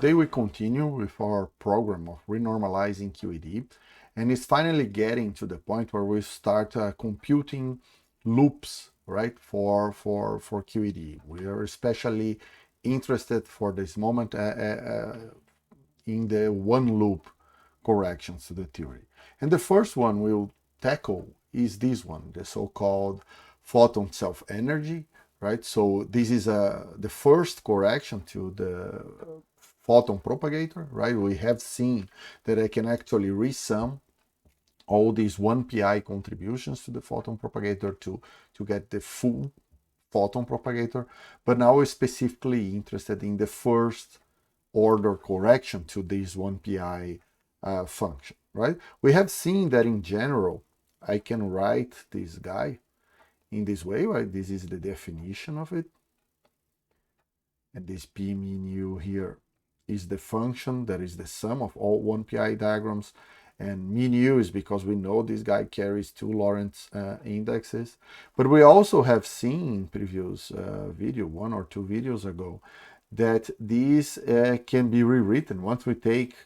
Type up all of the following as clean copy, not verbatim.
Today we continue with our program of renormalizing QED, and it's finally getting to the point where we start computing loops, right, for QED. We are especially interested for this moment in the one loop corrections to the theory. And the first one we'll tackle is this one, the so-called photon self-energy, right? So this is the first correction to the photon propagator, right? We have seen that I can actually resum all these 1pi contributions to the photon propagator to get the full photon propagator. But now we're specifically interested in the first order correction to this 1pi function, right? We have seen that in general, I can write this guy in this way, right? This is the definition of it. And this p mu here is the function that is the sum of all 1pi diagrams. And mu is because we know this guy carries two Lorentz indexes. But we also have seen in previous video, 1 or 2 videos ago, that these can be rewritten once we take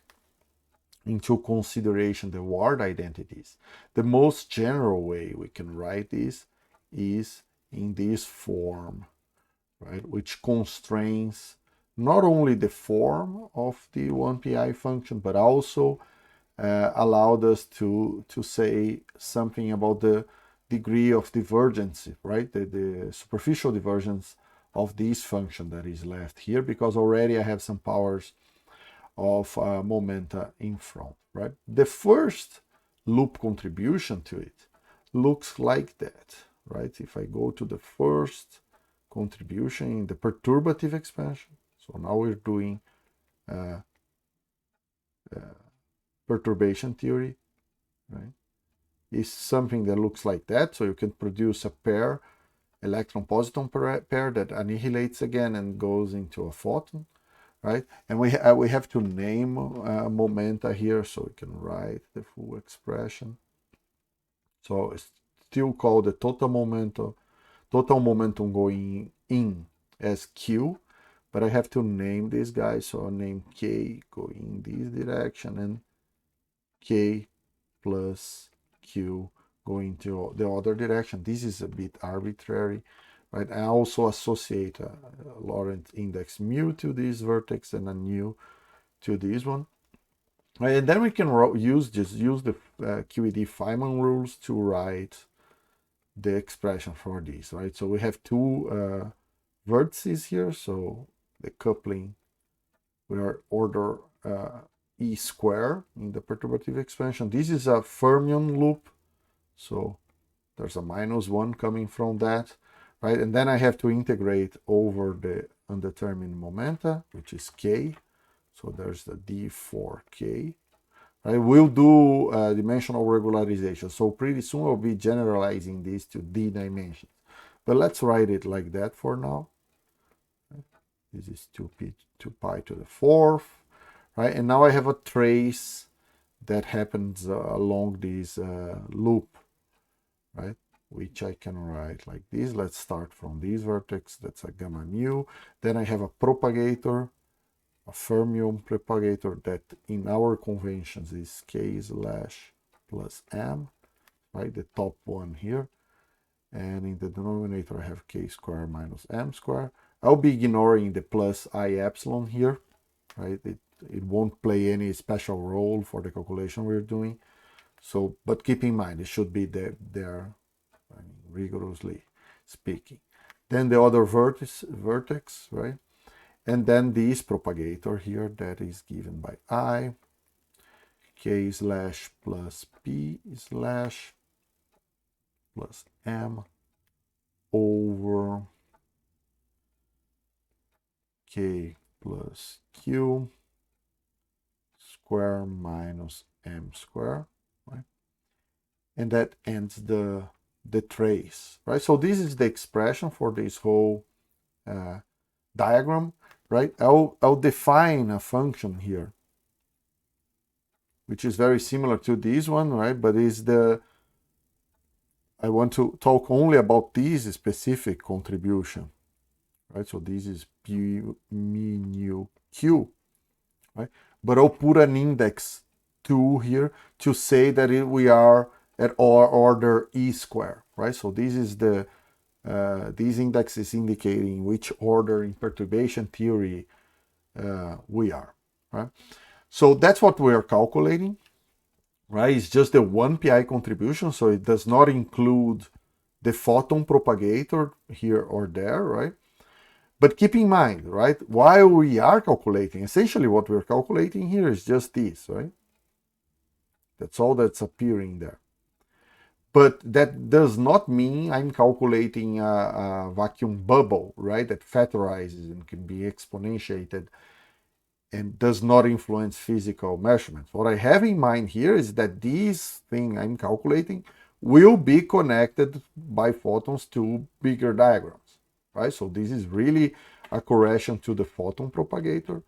into consideration the word identities. The most general way we can write this is in this form, right, which constrains not only the form of the 1pi function, but also allowed us to say something about the degree of divergence, right, the superficial divergence of this function that is left here, because already I have some powers of momenta in front, right? The first loop contribution to it looks like that, right? If I go to the first contribution in the perturbative expansion, so now we're doing perturbation theory, right? Is something that looks like that. So you can produce a pair, electron-positron pair that annihilates again and goes into a photon, right? And we have to name momenta here, so we can write the full expression. So it's still called the total momentum going in as Q, but I have to name this guy, so I'll name K going in this direction and K plus Q going to the other direction. This is a bit arbitrary, right? I also associate a Lorentz index mu to this vertex and a nu to this one. And then we can use the QED Feynman rules to write the expression for this, right? So we have two vertices here, so the coupling, we are order E square in the perturbative expansion. This is a fermion loop, so there's a -1 coming from that, right? And then I have to integrate over the undetermined momenta, which is K. So there's the D for K. Right? We'll do dimensional regularization. So pretty soon I'll be generalizing this to D dimensions. But let's write it like that for now. Right? This is 2pi to the 4th. Right? And now I have a trace that happens along this loop, right? Which I can write like this. Let's start from this vertex. That's a gamma mu. Then I have a propagator, a fermion propagator that in our conventions is K slash plus M, right? The top one here. And in the denominator, I have K square minus M square. I'll be ignoring the plus I epsilon here, right? It won't play any special role for the calculation we're doing. So, but keep in mind, it should be there I mean, rigorously speaking. Then the other vertex, right? And then this propagator here that is given by I, K slash plus P slash plus M over K plus Q square minus M square, right? And that ends the trace, right? So this is the expression for this whole diagram, right? I'll define a function here, which is very similar to this one, right? But is I want to talk only about this specific contribution, right? So this is P mu nu Q, right? But I'll put an index 2 here to say that we are at order E square, right? So this is the this index is indicating which order in perturbation theory we are, right? So that's what we are calculating, right? It's just the 1 pi contribution, so it does not include the photon propagator here or there, right? But keep in mind, right, while we are calculating, essentially what we're calculating here is just this, right? That's all that's appearing there. But that does not mean I'm calculating a vacuum bubble, right, that factorizes and can be exponentiated and does not influence physical measurements. What I have in mind here is that this thing I'm calculating will be connected by photons to bigger diagrams, right? So this is really a correction to the photon propagator,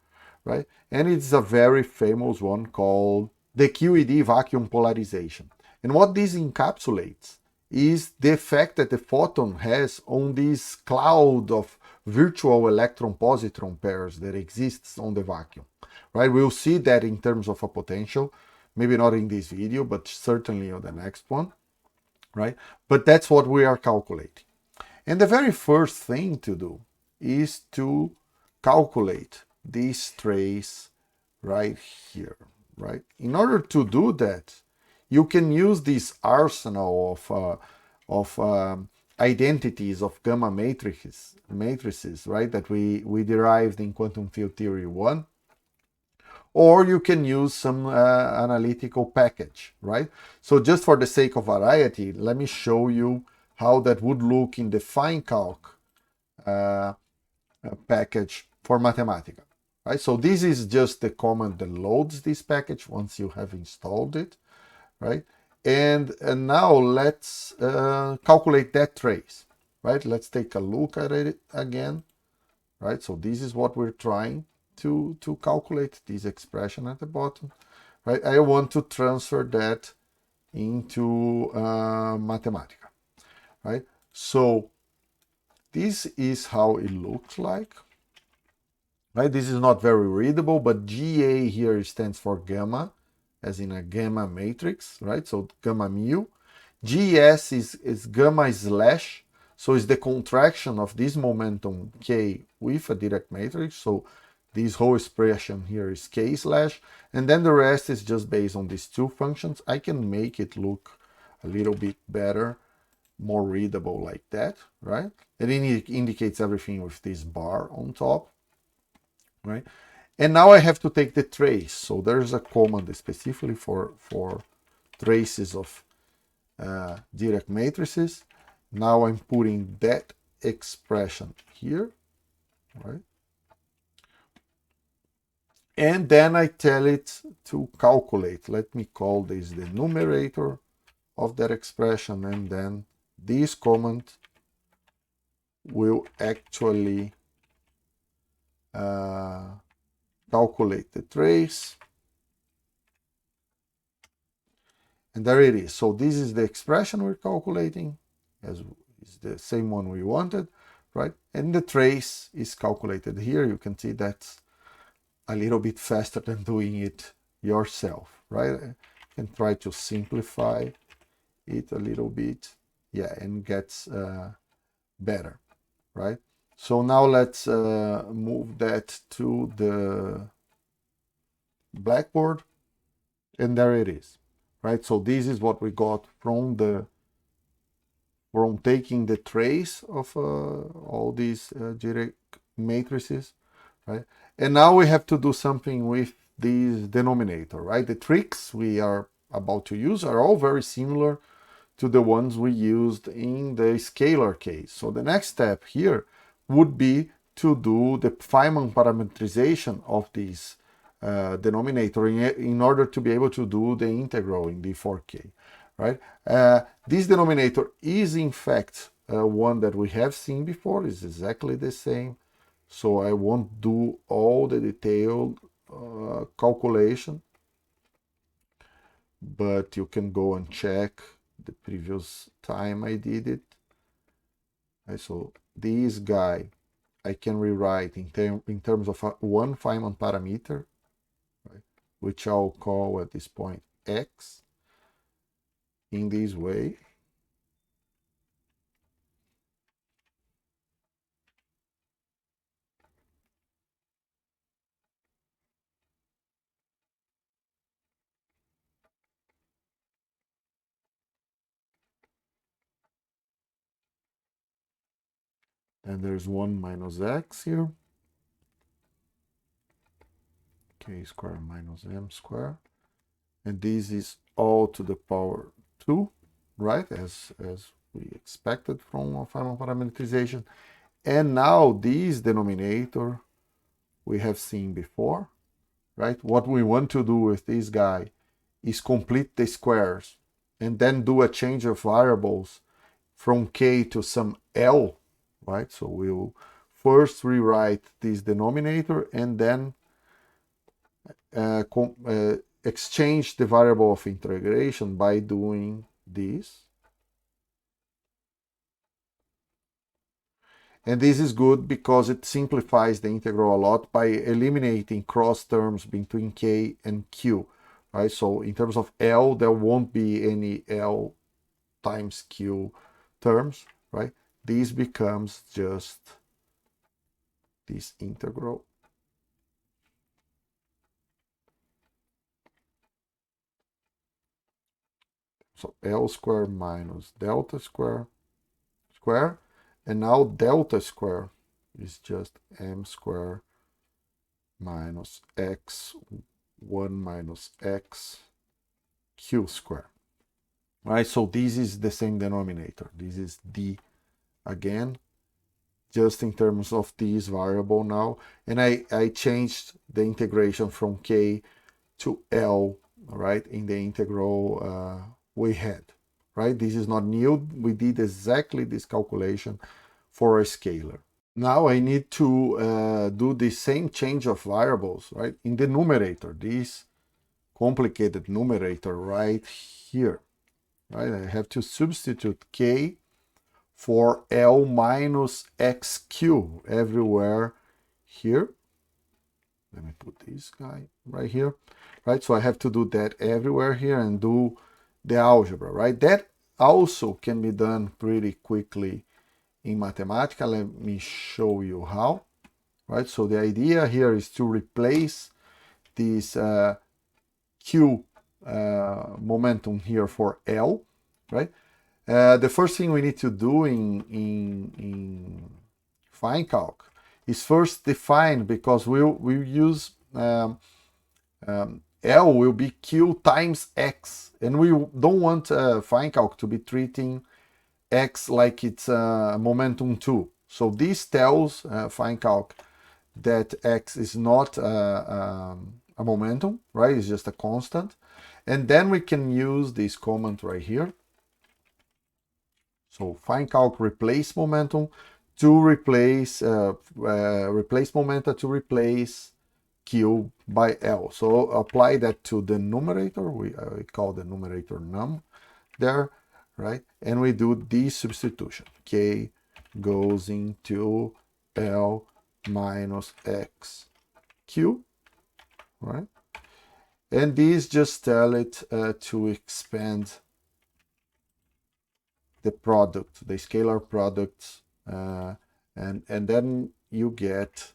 right? And it's a very famous one called the QED vacuum polarization. And what this encapsulates is the effect that the photon has on this cloud of virtual electron-positron pairs that exists on the vacuum, right? We'll see that in terms of a potential, maybe not in this video, but certainly on the next one, right? But that's what we are calculating. And the very first thing to do is to calculate this trace right here, right? In order to do that, you can use this arsenal of identities of gamma matrices, right, that we derived in quantum field theory 1, or you can use some analytical package, right? So just for the sake of variety, let me show you how that would look in the fine calc package for Mathematica, right? So this is just the command that loads this package once you have installed it, right? And now let's calculate that trace, right? Let's take a look at it again, right? So this is what we're trying to calculate, this expression at the bottom, right? I want to transfer that into Mathematica, right? So this is how it looks like, right? This is not very readable, but GA here stands for gamma, as in a gamma matrix, right? So gamma mu. GS is gamma slash, so it's the contraction of this momentum K with a Dirac matrix. So this whole expression here is K slash, and then the rest is just based on these two functions. I can make it look a little bit better, more readable like that, right? And it indicates everything with this bar on top, right? And now I have to take the trace. So there's a command specifically for traces of Dirac matrices. Now I'm putting that expression here, right? And then I tell it to calculate. Let me call this the numerator of that expression, and then this command will actually calculate the trace. And there it is. So this is the expression we're calculating, as is the same one we wanted, right? And the trace is calculated here. You can see that's a little bit faster than doing it yourself, right? You can try to simplify it a little bit, yeah, and gets better, right? So now let's move that to the blackboard, and there it is, right? So this is what we got from taking the trace of all these Dirac matrices, right? And now we have to do something with this denominator, right? The tricks we are about to use are all very similar to the ones we used in the scalar case. So the next step here would be to do the Feynman parametrization of this denominator in order to be able to do the integral in D4K, right? This denominator is in fact one that we have seen before. It's exactly the same. So I won't do all the detailed calculation, but you can go and check the previous time I did it. And so this guy I can rewrite in terms of one Feynman parameter, which I'll call at this point x, in this way. And there's 1 minus x here. K squared minus m squared. And this is all to the power 2, right? As we expected from a final parameterization. And now this denominator we have seen before, right? What we want to do with this guy is complete the squares and then do a change of variables from k to some L, right? So we'll first rewrite this denominator and then exchange the variable of integration by doing this. And this is good because it simplifies the integral a lot by eliminating cross terms between k and q, right? So in terms of L, there won't be any L times q terms, right? This becomes just this integral. So L squared minus delta square, and now delta square is just m squared minus x 1 minus x q squared. Right, so this is the same denominator. This is d again, just in terms of this variable now. And I changed the integration from k to L, right, in the integral we had, right? This is not new. We did exactly this calculation for a scalar. Now I need to do the same change of variables, right, in the numerator, this complicated numerator right here, right? I have to substitute k for L minus xq everywhere here. Let me put this guy right here, right? So I have to do that everywhere here and do the algebra, right? That also can be done pretty quickly in Mathematica. Let me show you how, right? So the idea here is to replace this q momentum here for L, right? The first thing we need to do in fine calc is first define, because we'll use L will be q times x, and we don't want fine calc to be treating x like it's momentum 2. So this tells fine calc that x is not a momentum, right? It's just a constant. And then we can use this comment right here. So fine calc replace momentum to replace momenta to replace q by L. So apply that to the numerator. We call the numerator num there, right? And we do this substitution. K goes into L minus x q, right? And these just tell it to expand the product, the scalar products, and then you get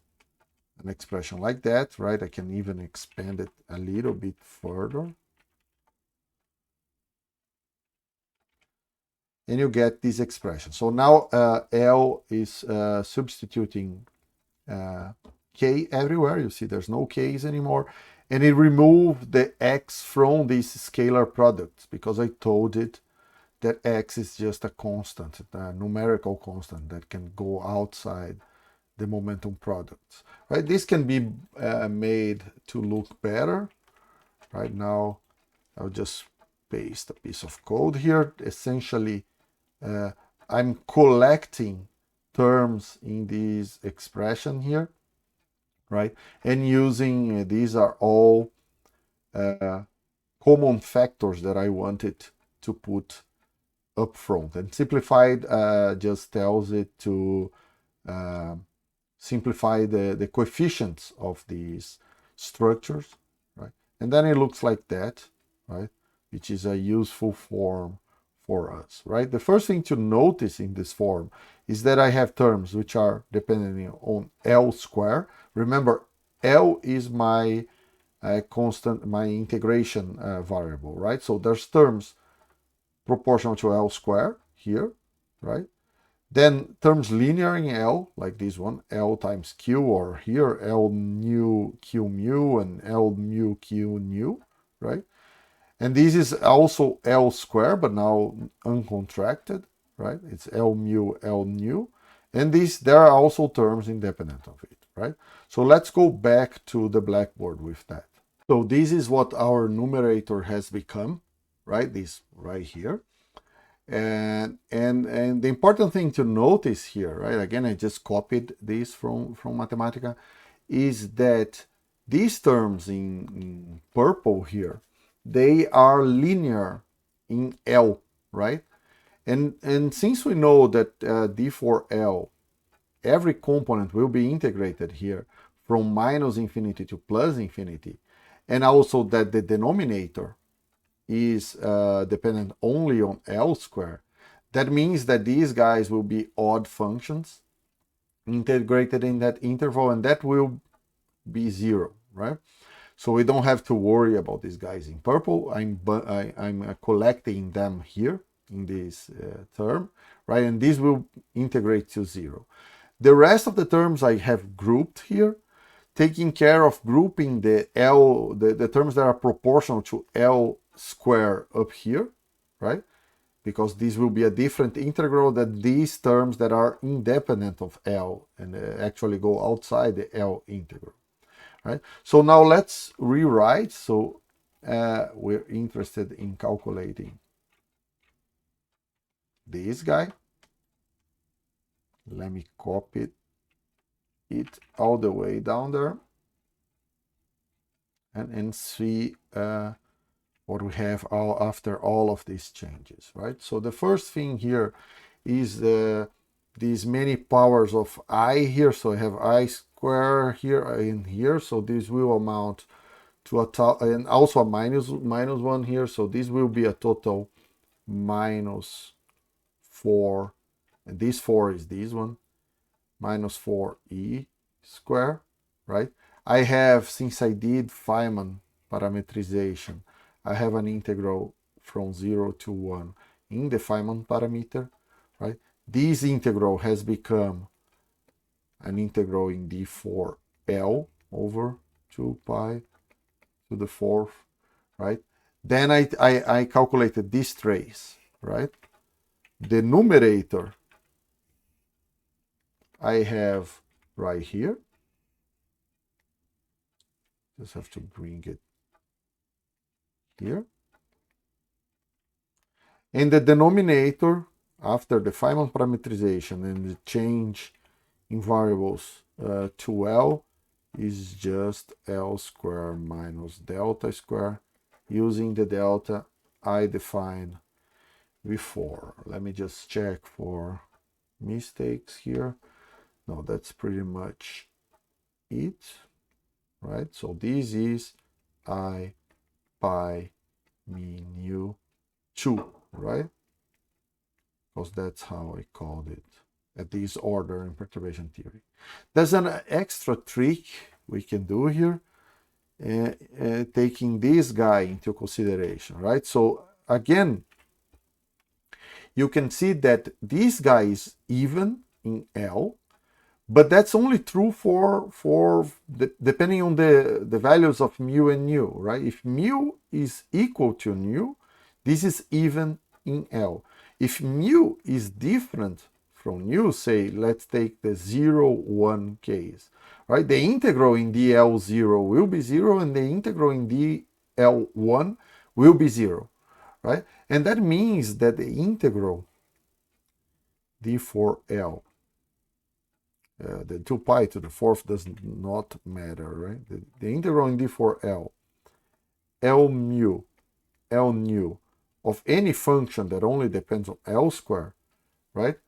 an expression like that, right? I can even expand it a little bit further. And you get this expression. So now L is substituting k everywhere. You see there's no k's anymore. And it removed the x from these scalar products because I told it that x is just a constant, a numerical constant that can go outside the momentum products, right? This can be made to look better. Right now, I'll just paste a piece of code here. Essentially, I'm collecting terms in this expression here, right? And using, these are all common factors that I wanted to put up front. And simplified just tells it to simplify the coefficients of these structures, right? and then it looks like that, right? Which is a useful form for us, right? The first thing to notice in this form is that I have terms which are depending on L square. Remember, L is my constant, my integration variable, right? So there's terms proportional to L square here, right? Then terms linear in L, like this one, L times Q, or here L nu Q mu and L mu Q nu, right? And this is also L square, but now uncontracted, right? It's L mu, L nu. And there are also terms independent of it, right? So let's go back to the blackboard with that. So this is what our numerator has become, right? This right here. And the important thing to notice here, right? Again, I just copied this from Mathematica, is that these terms in purple here, they are linear in L, right? And since we know that D for L, every component will be integrated here from minus infinity to plus infinity, and also that the denominator is dependent only on L square, that means that these guys will be odd functions integrated in that interval, and that will be 0, right? So we don't have to worry about these guys in purple. I'm collecting them here in this term, right? And these will integrate to 0. The rest of the terms I have grouped here, taking care of grouping the terms that are proportional to L square up here, right? Because this will be a different integral than these terms that are independent of L and actually go outside the L integral, right? So now let's rewrite. So we're interested in calculating this guy. Let me copy it all the way down there and see what we have after all of these changes, right? So the first thing here is these many powers of I here. So I have I square here and here. So this will amount to and also a minus 1 here. So this will be a total minus 4. And this 4 is this one, minus 4e square, right? I have, since I did Feynman parametrization, I have an integral from 0 to 1 in the Feynman parameter, right? This integral has become an integral in d4L over 2 pi to the 4th, right? Then I calculated this trace, right? The numerator I have right here. Just have to bring it here. And the denominator, after the Feynman parametrization and the change in variables to L, is just L square minus delta square, using the delta I defined before. Let me just check for mistakes here. No, that's pretty much it, right? So this is I pi mu nu 2, right? Because that's how I called it at this order in perturbation theory. There's an extra trick we can do here, taking this guy into consideration, right? So again, you can see that this guy is even in L, but that's only true depending on the values of mu and nu, right? If mu is equal to nu, this is even in L. If mu is different from nu, say, let's take the 0, 1 case, right? The integral in dl0 will be 0, and the integral in dl1 will be 0, right? And that means that the integral d4L, the 2 pi to the 4th does not matter, right? The integral in d4L, L mu, L nu, of any function that only depends on L square, right,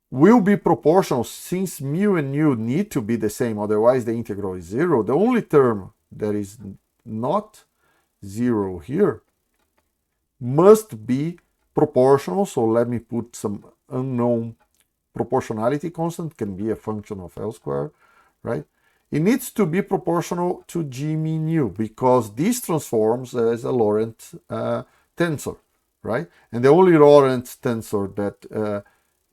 will be proportional, since mu and nu need to be the same, otherwise the integral is 0. The only term that is not 0 here must be proportional. So let me put some unknown proportionality constant, can be a function of L squared, right? It needs to be proportional to G mean nu because this transforms as a Lorentz tensor, right? And the only Lorentz tensor that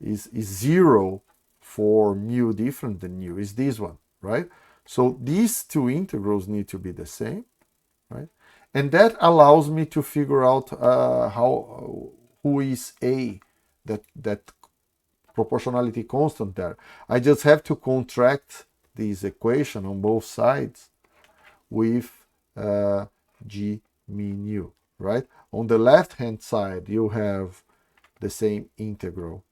is 0 for mu different than nu is this one, right? So these two integrals need to be the same, right? And that allows me to figure out who is A, that proportionality constant there. I just have to contract this equation on both sides with G mean nu, right? On the left hand side you have the same integral,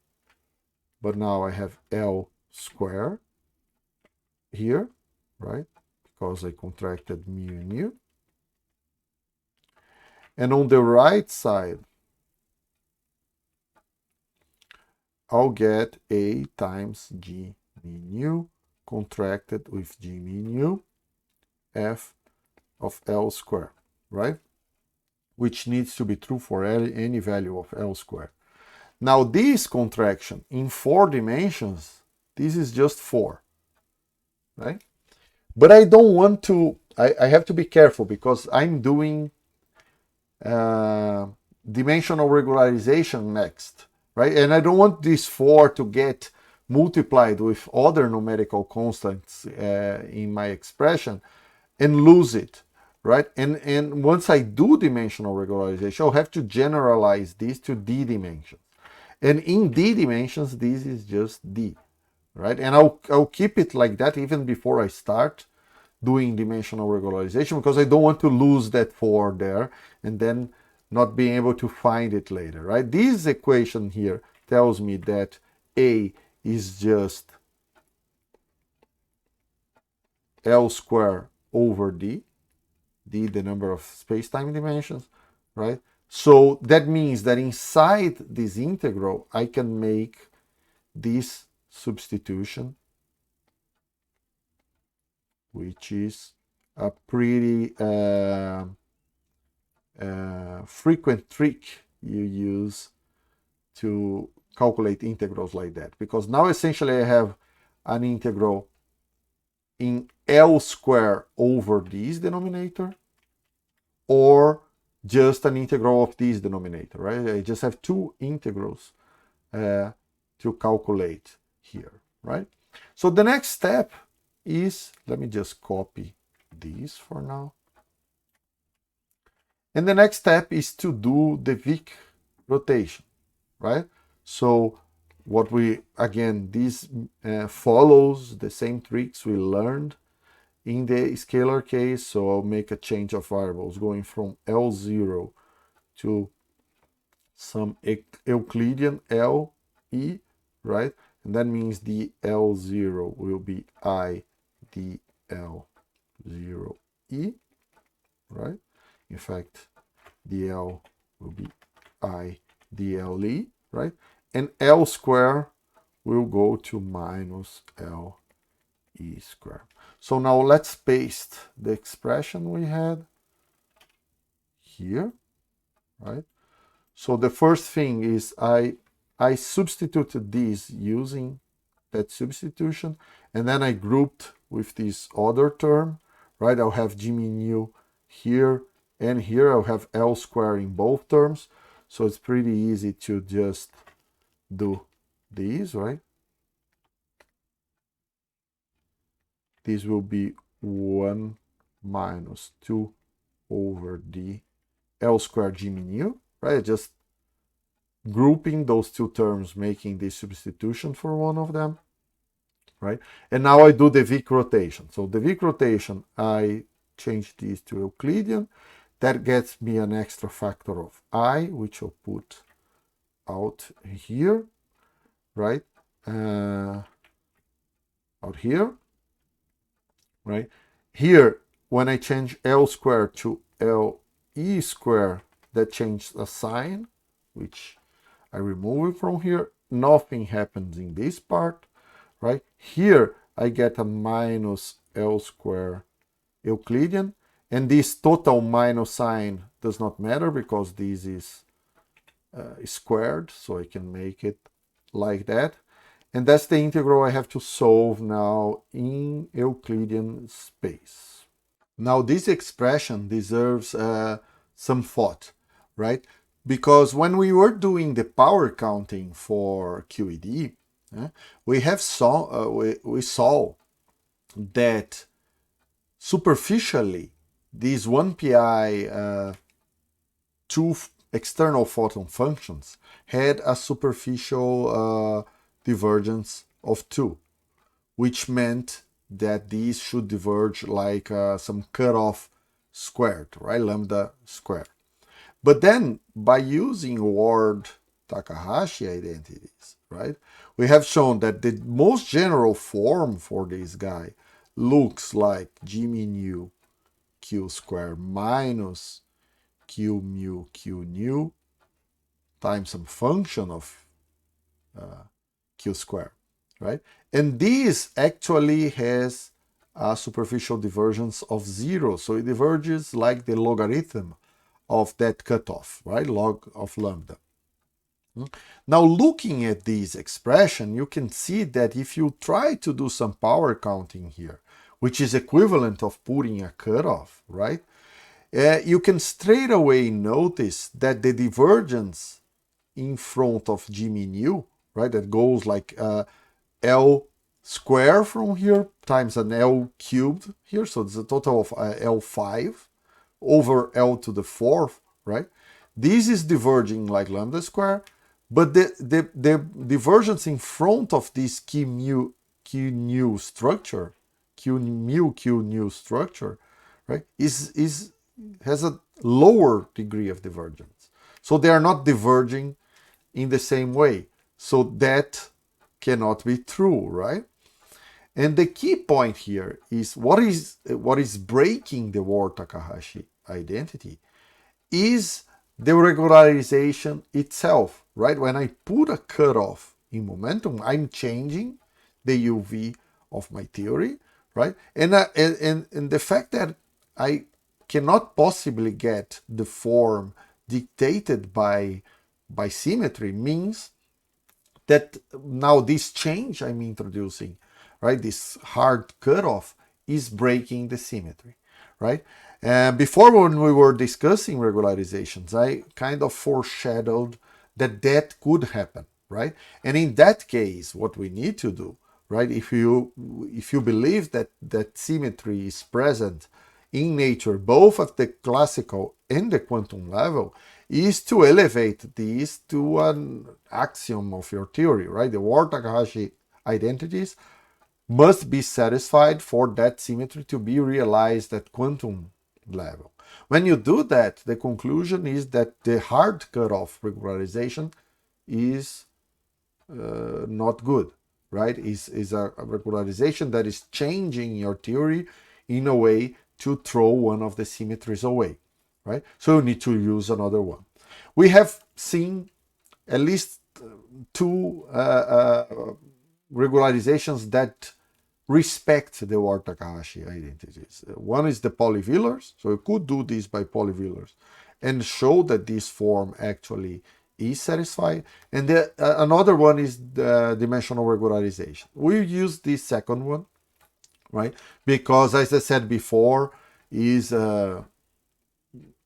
but now I have L squared here, right? Because I contracted mu nu. And on the right side I'll get A times G mean nu contracted with G mean nu F of L squared, right? Which needs to be true for any value of L squared. Now this contraction in 4 dimensions, this is just 4, right? But I don't want to, I have to be careful because I'm doing dimensional regularization next, right? And I don't want this 4 to get multiplied with other numerical constants in my expression and lose it, right? And once I do dimensional regularization, I'll have to generalize this to d dimensions. And in d dimensions, this is just d, right? And I'll keep it like that even before I start doing dimensional regularization because I don't want to lose that 4 there and then not being able to find it later, right? This equation here tells me that A is just L squared over D, D the number of space-time dimensions, right? So that means that inside this integral, I can make this substitution, which is a pretty frequent trick you use to calculate integrals like that. Because now essentially I have an integral in L squared over this denominator or just an integral of this denominator, right? I just have 2 integrals to calculate here, right? So the next step is, let me just copy this for now. And the next step is to do the Wick rotation, right? So what we, again, this follows the same tricks we learned in the scalar case. So I'll make a change of variables going from L0 to some Euclidean LE, right? And that means the L0 will be I dL0E, right? In fact, dl will be I dLE, right? And L squared will go to minus LE squared. So now let's paste the expression we had here, right? So the first thing is I substituted this using that substitution, and then I grouped with this other term, right? I'll have G mean nu here, and here I'll have L squared in both terms. So it's pretty easy to just do these, right? This will be 1 minus 2 over d L squared G mean nu, right? Just grouping those 2 terms, making this substitution for one of them, right? And now I do the Wick rotation. So the Wick rotation, I change this to Euclidean. That gets me an extra factor of I, which I'll put out here, right? Out here, right? Here, when I change L squared to LE squared, that changes the sign, which I remove it from here. Nothing happens in this part, right? Here, I get a minus L squared Euclidean, And this total minus sign does not matter because this is squared, so I can make it like that. And that's the integral I have to solve now in Euclidean space. Now this expression deserves some thought, right? Because when we were doing the power counting for QED, we saw that superficially these 1pi two external photon functions had a superficial divergence of 2, which meant that these should diverge like some cutoff squared, right? Lambda squared. But then by using Ward-Takahashi identities, right, we have shown that the most general form for this guy looks like G mu Q squared minus Q mu Q nu times some function of Q squared, right? And this actually has a superficial divergence of 0, so it diverges like the logarithm of that cutoff, right? Log of lambda. Now, looking at this expression, you can see that if you try to do some power counting here, which is equivalent of putting a cutoff, right? You can straight away notice that the divergence in front of G mu, right, that goes like L square from here times an L cubed here, so it's a total of L5 over L to the 4th, right? This is diverging like lambda square, but the divergence in front of this Q nu structure, Q nu structure, right, has a lower degree of divergence. So they are not diverging in the same way. So that cannot be true, right? And the key point here is what is breaking the Ward-Takahashi identity is the regularization itself, right? When I put a cutoff in momentum, I'm changing the UV of my theory, right? And the fact that I cannot possibly get the form dictated by symmetry means that now this change I'm introducing, right, this hard cutoff is breaking the symmetry, right? Before, when we were discussing regularizations, I kind of foreshadowed that that could happen, right? And in that case, what we need to do, right, if you believe that symmetry is present in nature, both at the classical and the quantum level, is to elevate these to an axiom of your theory, right? The Ward-Takahashi identities must be satisfied for that symmetry to be realized at quantum level. When you do that, the conclusion is that the hard cutoff regularization is not good, right? Is a regularization that is changing your theory in a way to throw one of the symmetries away, right? So you need to use another one. We have seen at least two regularizations that respect the Ward-Takahashi identities. One is the polyvillars, so you could do this by polyvillars and show that this form actually is satisfied. And another one is the dimensional regularization. We use this second one, right? Because, as I said before, is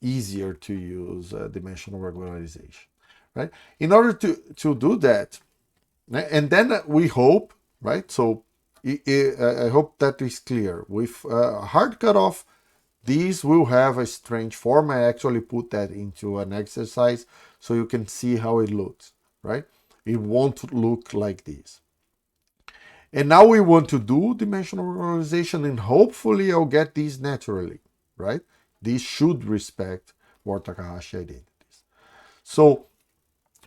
easier to use dimensional regularization, right? In order to do that, and then we hope, right? So I hope that is clear. With hard cutoff, these will have a strange form. I actually put that into an exercise so you can see how it looks, right? It won't look like this. And now we want to do dimensional regularization, and hopefully I'll get these naturally, right? These should respect Ward-Takahashi identities. So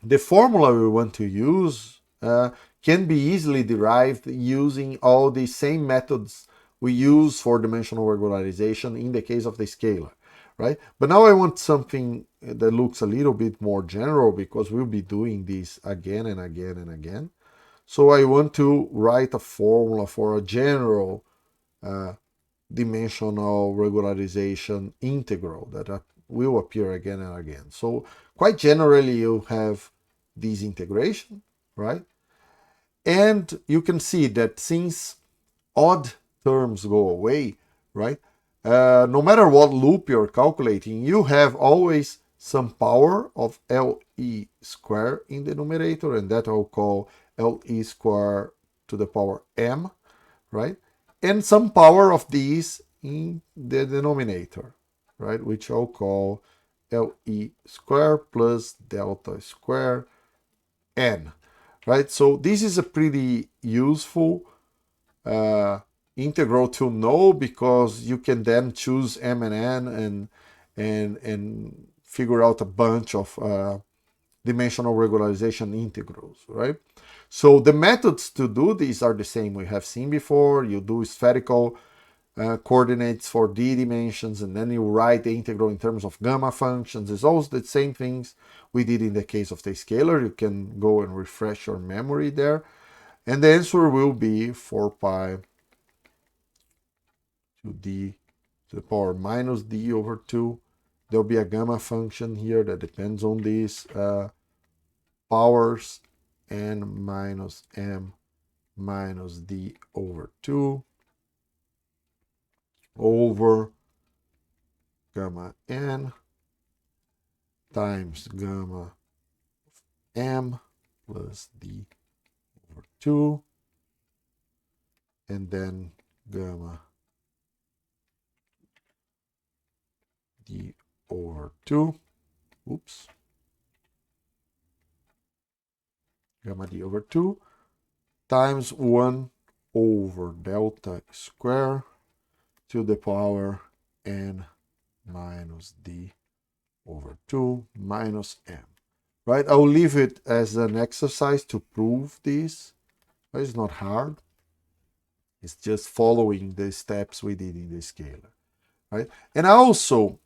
the formula we want to use can be easily derived using all the same methods we use for dimensional regularization in the case of the scalar, right? But now I want something that looks a little bit more general because we'll be doing this again and again and again. So I want to write a formula for a general dimensional regularization integral that will appear again and again. So quite generally you have this integration, right? And you can see that since odd terms go away, right? No matter what loop you're calculating, you have always some power of LE square in the numerator, and that I'll call LE square to the power m, right? And some power of these in the denominator, right? Which I'll call LE square plus delta square n, right? So this is a pretty useful integral to know, because you can then choose m and n and figure out a bunch of dimensional regularization integrals, right? So the methods to do these are the same we have seen before. You do spherical coordinates for d dimensions, and then you write the integral in terms of gamma functions. It's always the same things we did in the case of the scalar. You can go and refresh your memory there. And the answer will be 4 pi to d to the power minus d over 2. There'll be a gamma function here that depends on these powers, n minus m minus d over 2 over gamma n times gamma m plus d over 2, and then gamma d over 2, oops, gamma d over 2 times 1 over delta square to the power n minus d over 2 minus m. Right? I'll leave it as an exercise to prove this. It's not hard. It's just following the steps we did in the scalar. Right? And also,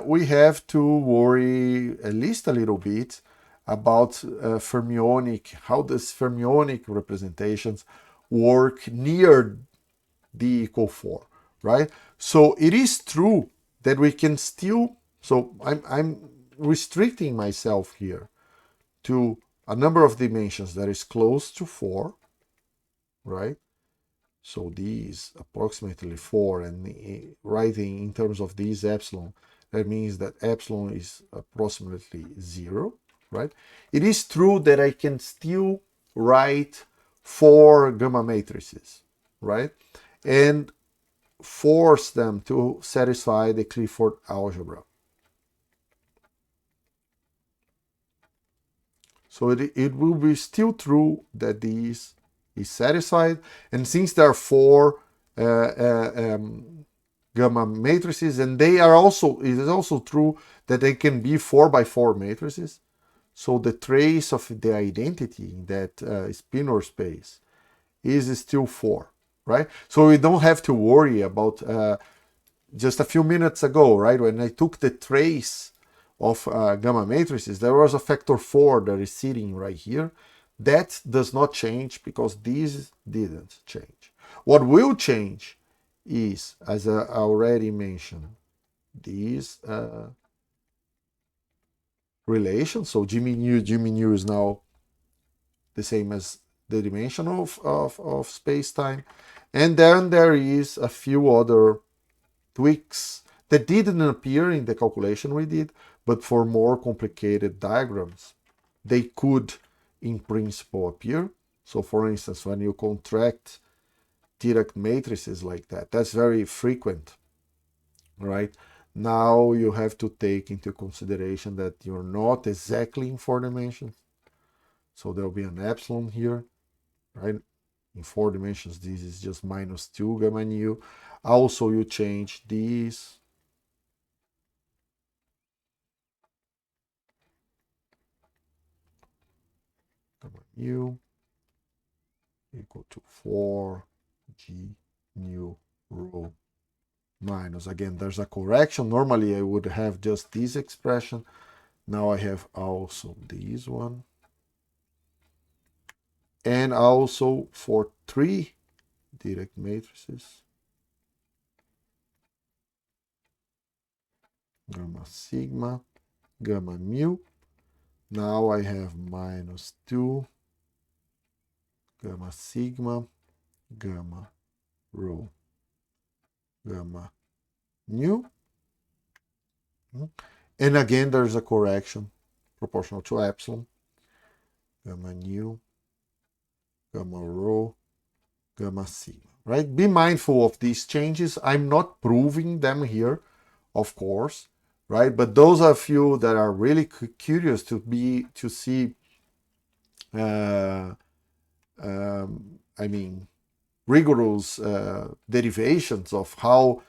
we have to worry at least a little bit about fermionic, how does fermionic representations work near d equal 4, right? So it is true that we can still, so I'm restricting myself here to a number of dimensions that is close to 4, right? So d is approximately 4, and writing in terms of this epsilon, that means that epsilon is approximately 0, right? It is true that I can still write 4 gamma matrices, right? And force them to satisfy the Clifford algebra. So it will be still true that this is satisfied, and since there are 4 gamma matrices, and they are also, it is also true that they can be 4 by 4 matrices. So the trace of the identity in that Spinor space is still 4, right? So we don't have to worry about just a few minutes ago, right, when I took the trace of gamma matrices, there was a factor 4 that is sitting right here. That does not change because this didn't change. What will change is, as I already mentioned, this relation. So G mu is now the same as the dimension of space-time. And then there is a few other tweaks that didn't appear in the calculation we did, but for more complicated diagrams, they could in principle appear. So for instance, when you contract Dirac matrices like that, that's very frequent, right? Now you have to take into consideration that you're not exactly in 4 dimensions. So there'll be an epsilon here, right? In 4 dimensions, this is just minus 2 gamma nu. Also, you change these. Gamma nu equal to 4 g nu rho minus, again, there's a correction. Normally I would have just this expression. Now I have also this one. And also for 3 Dirac matrices, gamma sigma, gamma mu. Now I have minus 2 gamma sigma, gamma rho, gamma nu. And again, there's a correction proportional to epsilon. Gamma nu, gamma rho, gamma sigma. Right? Be mindful of these changes. I'm not proving them here, of course, right? But those of you that are really curious to see, I mean, rigorous derivations of how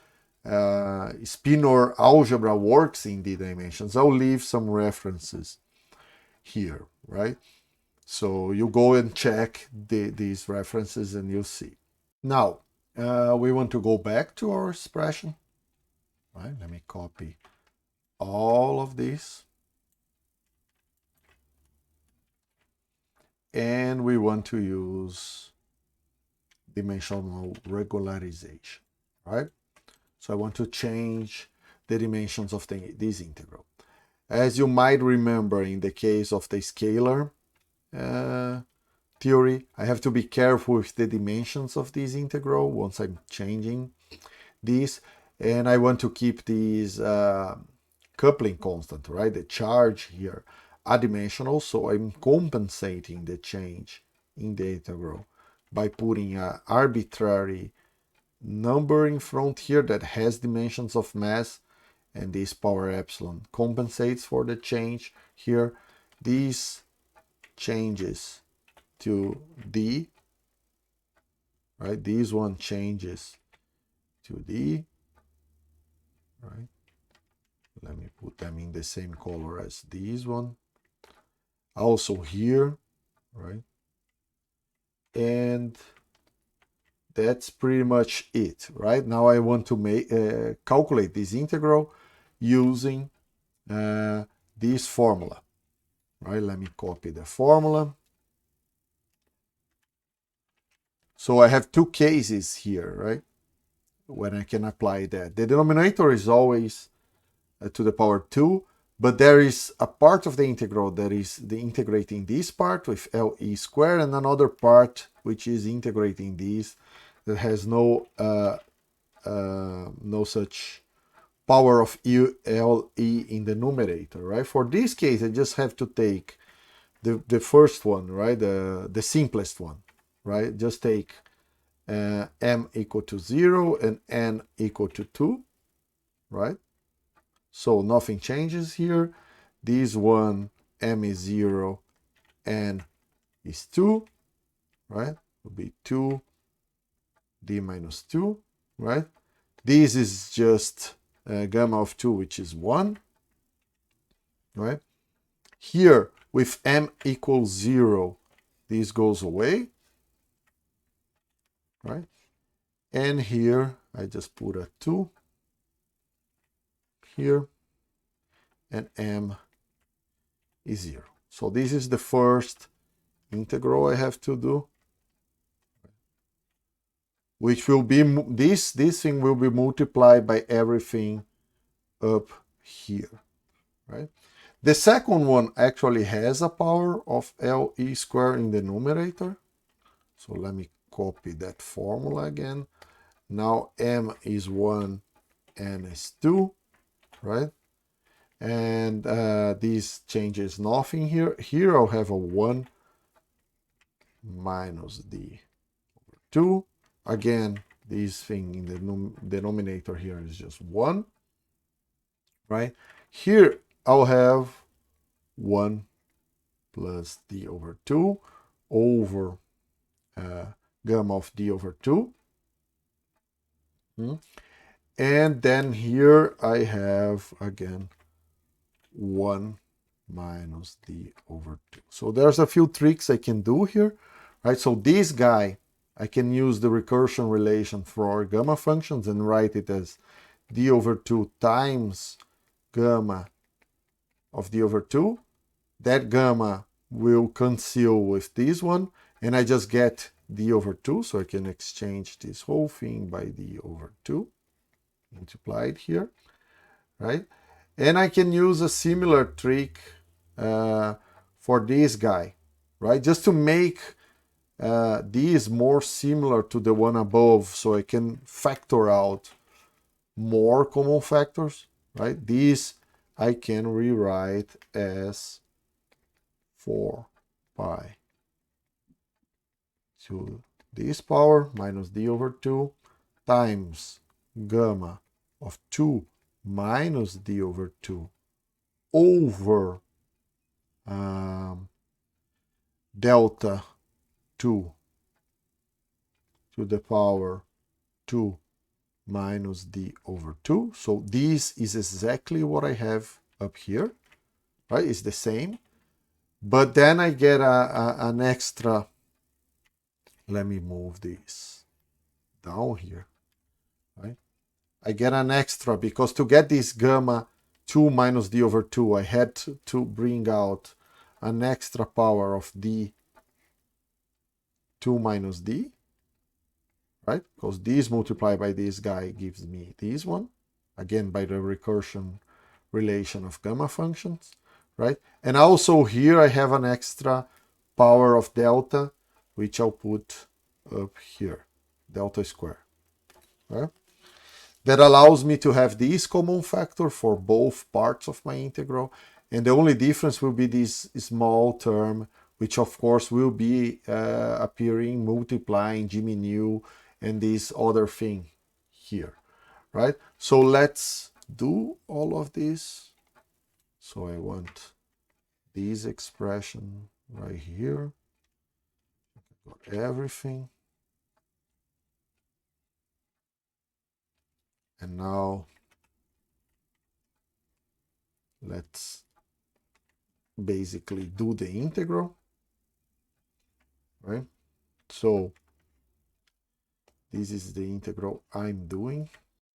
Spinor algebra works in d dimensions, I'll leave some references here, right? So you go and check these references and you'll see. Now, we want to go back to our expression, right? Let me copy all of this. And we want to use dimensional regularization, right? So I want to change the dimensions of this integral. As you might remember in the case of the scalar theory, I have to be careful with the dimensions of this integral once I'm changing this. And I want to keep this coupling constant, right? The charge here adimensional, so I'm compensating the change in the integral by putting an arbitrary number in front here that has dimensions of mass, and this power epsilon compensates for the change here. These changes to d, right? This one changes to d, right? Let me put them in the same color as this one. Also here, right? And that's pretty much it, right? Now I want to calculate this integral using this formula, right? Let me copy the formula. So I have two cases here, right? When I can apply that. The denominator is always to the power 2, but there is a part of the integral that is the integrating this part with LE squared, and another part which is integrating this that has no such power of LE in the numerator, right? For this case, I just have to take the first one, right? The simplest one, right? Just take m equal to 0 and n equal to 2, right? So nothing changes here. This one, m is 0, n is 2, right? Will be 2 d minus 2, right? This is just gamma of 2, which is 1, right? Here, with m equals 0, this goes away, right? And here, I just put a 2 here, and m is 0. So this is the first integral I have to do, which will be, this thing will be multiplied by everything up here, right? The second one actually has a power of LE squared in the numerator. So let me copy that formula again. Now m is 1, n is 2, right? And this changes nothing here. Here I'll have a 1 minus d over 2. Again, this thing in the denominator here is just 1, right? Here I'll have 1 plus d over 2 over gamma of d over 2. And then here I have, again, 1 minus d over 2. So there's a few tricks I can do here, right? So this guy, I can use the recursion relation for gamma functions and write it as d over 2 times gamma of d over 2. That gamma will cancel with this one, and I just get d over 2, so I can exchange this whole thing by d over 2, multiplied here, right? And I can use a similar trick for this guy, right? Just to make this more similar to the one above, so I can factor out more common factors, right? This I can rewrite as 4 pi to this power minus d over 2 times gamma of 2 minus d over 2 over delta 2 to the power 2 minus d over 2. So this is exactly what I have up here, right? It's the same. But then I get an extra. Let me move this down here, right? I get an extra because to get this gamma 2 minus d over 2, I had to bring out an extra power of d 2 minus d, right? Because this multiplied by this guy gives me this one, again by the recursion relation of gamma functions, right? And also here I have an extra power of delta, which I'll put up here, delta square, right? That allows me to have this common factor for both parts of my integral, and the only difference will be this small term, which of course will be appearing, multiplying, diminuting, and this other thing here, right? So let's do all of this. So I want this expression right here, got everything. And now let's basically do the integral, right? So this is the integral I'm doing.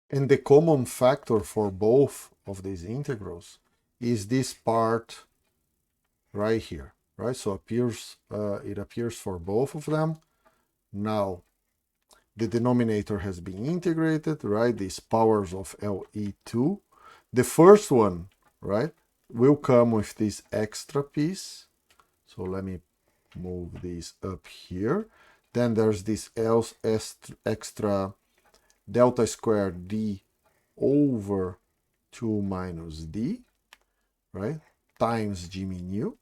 And the common factor for both of these integrals is this part right here, right? So it appears for both of them. Now, the denominator has been integrated, right? These powers of LE2. The first one, right, will come with this extra piece. So let me move this up here. Then there's this extra delta squared d over 2 minus d, right, times g mu.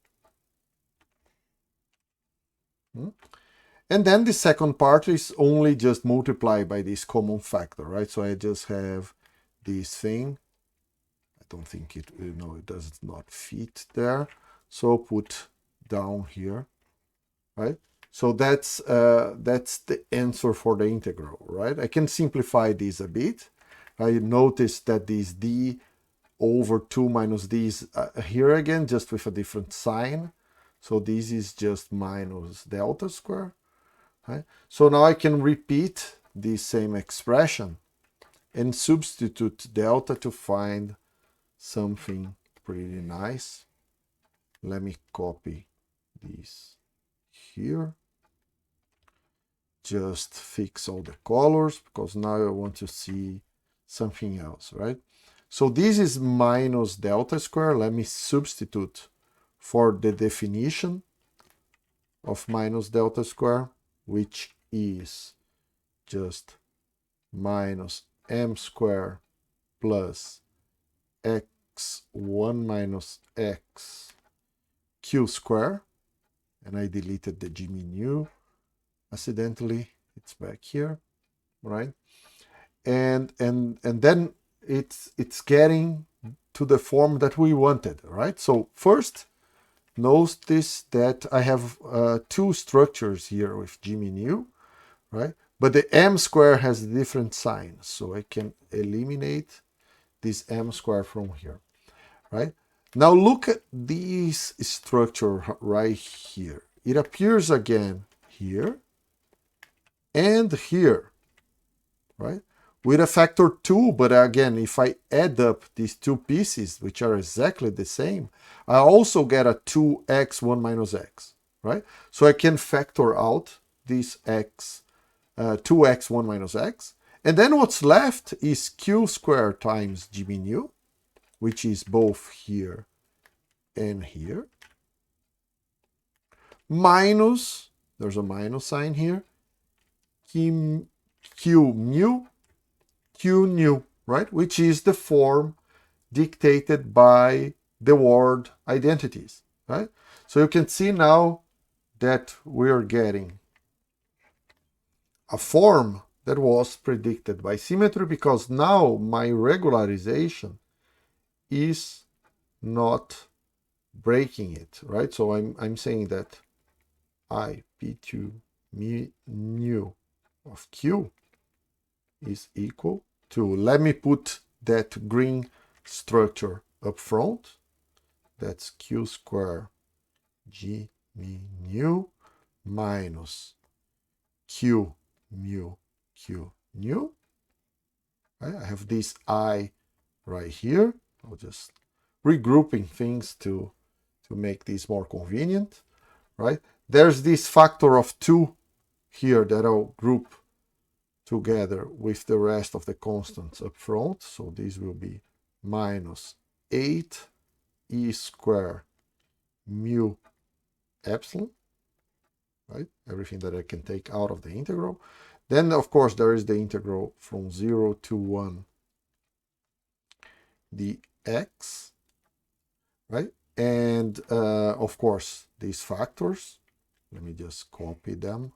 And then the second part is only just multiplied by this common factor, right? So I just have this thing. I don't think it, it does not fit there. So put down here, right? So that's the answer for the integral, right? I can simplify this a bit. I notice that this d over 2 minus d is here again, just with a different sign. So this is just minus delta square. Right? So now I can repeat this same expression and substitute delta to find something pretty nice. Let me copy this here. Just fix all the colors because now I want to see something else, right? So this is minus delta square. Let me substitute for the definition of minus delta square, which is just minus m squared plus x1 minus x q squared. And I deleted the g mu accidentally. It's back here, right? And then it's getting to the form that we wanted, right? So first, notice that I have two structures here with g mu, right? But the m square has a different sign, so I can eliminate this m square from here, right? Now look at this structure right here. It appears again here and here, right? With a factor 2, but again, if I add up these two pieces, which are exactly the same, I also get a 2x1 minus x, right? So I can factor out this x, 2x1 minus x, and then what's left is q squared times g mu, which is both here and here, minus, there's a minus sign here, q mu, q nu, right? Which is the form dictated by the word identities, right? So you can see now that we're getting a form that was predicted by symmetry, because now my regularization is not breaking it, right? So I'm saying that I p2 mu of q is equal to, let me put that green structure up front, that's q square g mu minus q mu q nu, right? I have this I right here. I'll just regrouping things to make this more convenient, right? There's this factor of 2 here that I'll group together with the rest of the constants up front. So this will be minus 8 e square mu epsilon, right? Everything that I can take out of the integral. Then, of course, there is the integral from 0 to 1 dx, right? And, of course, these factors, let me just copy them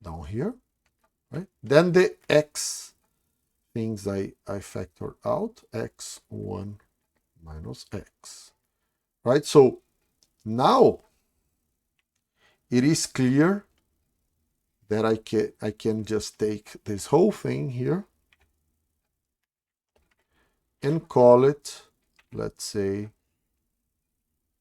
down here, right? Then the x things I factor out, x1 minus x, right? So now it is clear that I can just take this whole thing here and call it, let's say,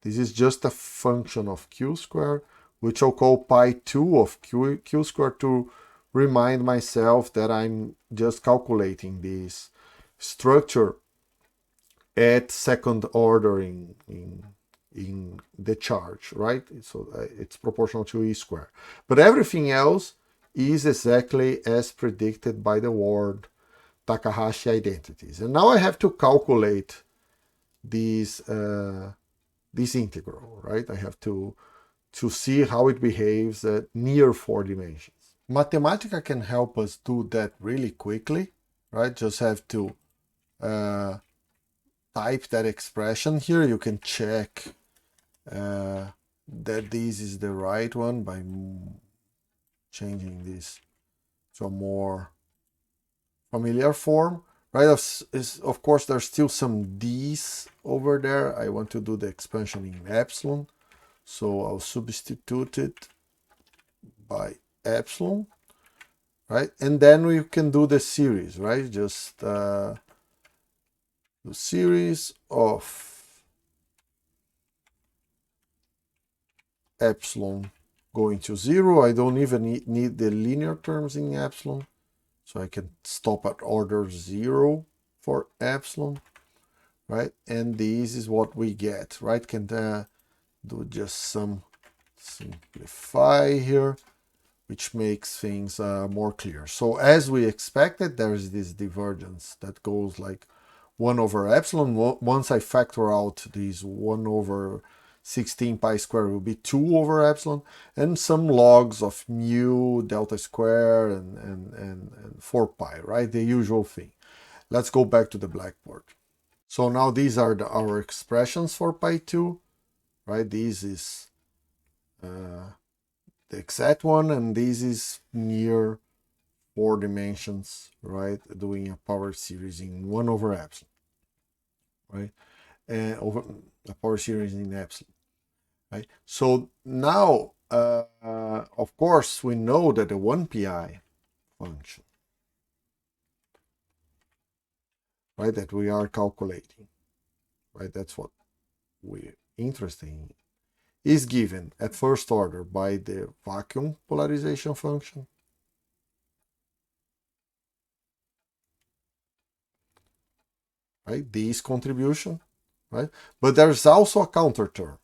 this is just a function of q squared, which I'll call pi 2 of q squared to remind myself that I'm just calculating this structure at second order in the charge, right? So it's proportional to e squared. But everything else is exactly as predicted by the word Takahashi identities. And now I have to calculate this integral, right? I have to see how it behaves at near 4 dimensions. Mathematica can help us do that really quickly, right? Just have to type that expression here. You can check that this is the right one by changing this to a more familiar form, right? Of course, there's still some d's over there. I want to do the expansion in epsilon, so I'll substitute it by epsilon, right? And then we can do the series, right? Just the series of epsilon going to 0. I don't even need the linear terms in epsilon, so I can stop at order 0 for epsilon, right? And this is what we get, right? Can do just some simplify here, which makes things more clear. So as we expected, there is this divergence that goes like 1 over epsilon. Once I factor out these 1 over 16 pi squared will be 2 over epsilon, and some logs of mu, delta square, and 4 pi, right? The usual thing. Let's go back to the blackboard. So now these are our expressions for pi 2, right? This is the exact one, and this is near 4 dimensions, right? Doing a power series in 1 over epsilon, right? And over a power series in epsilon, right? So now, of course, we know that the 1pi function, right, that we are calculating, right? That's what we're interested in, is given at first order by the vacuum polarization function, right? This contribution, right? But there's also a counter term,